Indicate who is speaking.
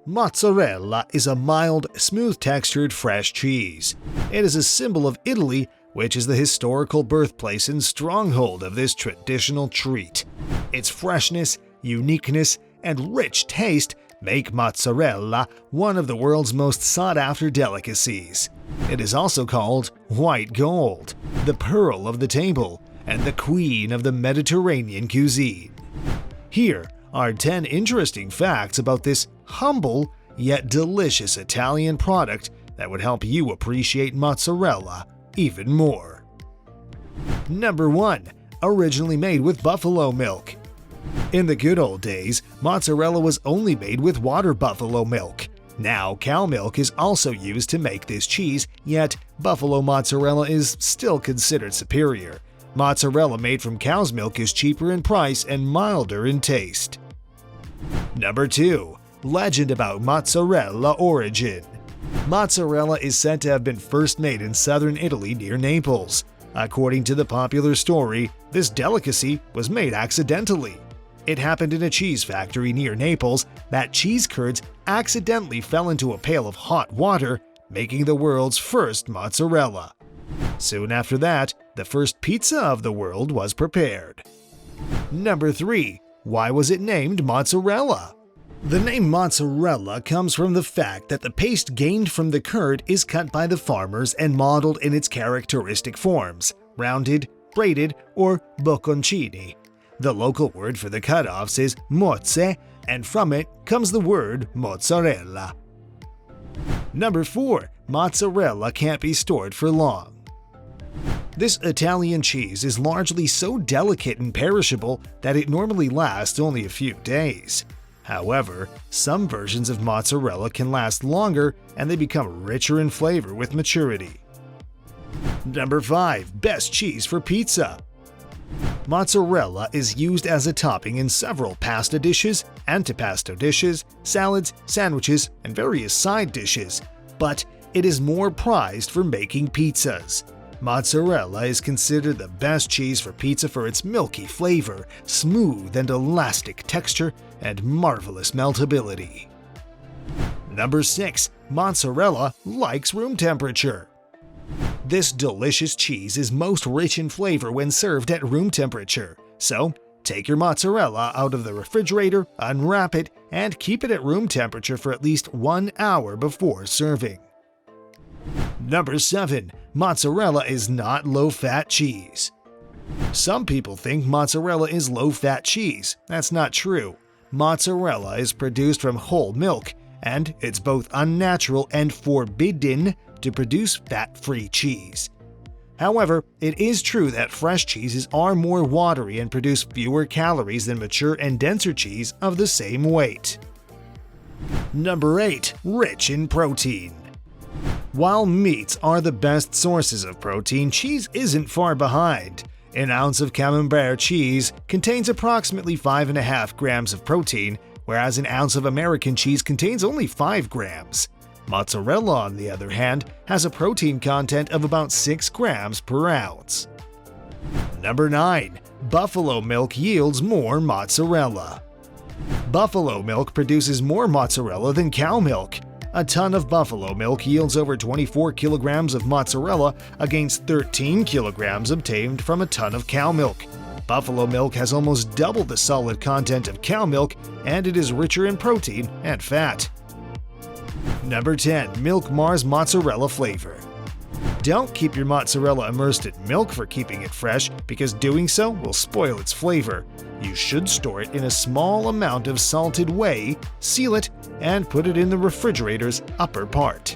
Speaker 1: Mozzarella is a mild, smooth-textured fresh cheese. It is a symbol of Italy, which is the historical birthplace and stronghold of this traditional treat. Its freshness, uniqueness, and rich taste make mozzarella one of the world's most sought-after delicacies. It is also called white gold, the pearl of the table, and the queen of the Mediterranean cuisine. Here are 10 interesting facts about this humble yet delicious Italian product that would help you appreciate mozzarella even more. Number 1. Originally made with buffalo milk. In the good old days, mozzarella was only made with water buffalo milk. Now, cow milk is also used to make this cheese, yet buffalo mozzarella is still considered superior. Mozzarella made from cow's milk is cheaper in price and milder in taste. Number 2. Legend about mozzarella origin. Mozzarella is said to have been first made in southern Italy near Naples. According to the popular story, this delicacy was made accidentally. It happened in a cheese factory near Naples that cheese curds accidentally fell into a pail of hot water, making the world's first mozzarella. Soon after that, the first pizza of the world was prepared. Number 3. Why was it named mozzarella? The name mozzarella comes from the fact that the paste gained from the curd is cut by the farmers and modeled in its characteristic forms, rounded, braided, or bocconcini. The local word for the cutoffs is mozze, and from it comes the word mozzarella. Number 4. Mozzarella can't be stored for long. This Italian cheese is largely so delicate and perishable that it normally lasts only a few days. However, some versions of mozzarella can last longer and they become richer in flavor with maturity. Number 5. Best cheese for pizza. Mozzarella is used as a topping in several pasta dishes, antipasto dishes, salads, sandwiches, and various side dishes, but it is more prized for making pizzas. Mozzarella is considered the best cheese for pizza for its milky flavor, smooth and elastic texture, and marvelous meltability. Number 6. Mozzarella likes room temperature. This delicious cheese is most rich in flavor when served at room temperature, so take your mozzarella out of the refrigerator, unwrap it, and keep it at room temperature for at least 1 hour before serving. Number 7. Mozzarella is not low-fat cheese. Some people think mozzarella is low-fat cheese. That's not true. Mozzarella is produced from whole milk, and it's both unnatural and forbidden to produce fat-free cheese. However, it is true that fresh cheeses are more watery and produce fewer calories than mature and denser cheese of the same weight. Number 8. Rich in protein. While meats are the best sources of protein, cheese isn't far behind. An ounce of Camembert cheese contains approximately 5.5 grams of protein, whereas an ounce of American cheese contains only 5 grams. Mozzarella, on the other hand, has a protein content of about 6 grams per ounce. Number 9. Buffalo milk yields more mozzarella. Buffalo milk produces more mozzarella than cow milk. A ton of buffalo milk yields over 24 kilograms of mozzarella against 13 kilograms obtained from a ton of cow milk. Buffalo milk has almost double the solid content of cow milk, and it is richer in protein and fat. Number 10. Milk mars mozzarella flavor. Don't keep your mozzarella immersed in milk for keeping it fresh, because doing so will spoil its flavor. You should store it in a small amount of salted whey, seal it, and put it in the refrigerator's upper part.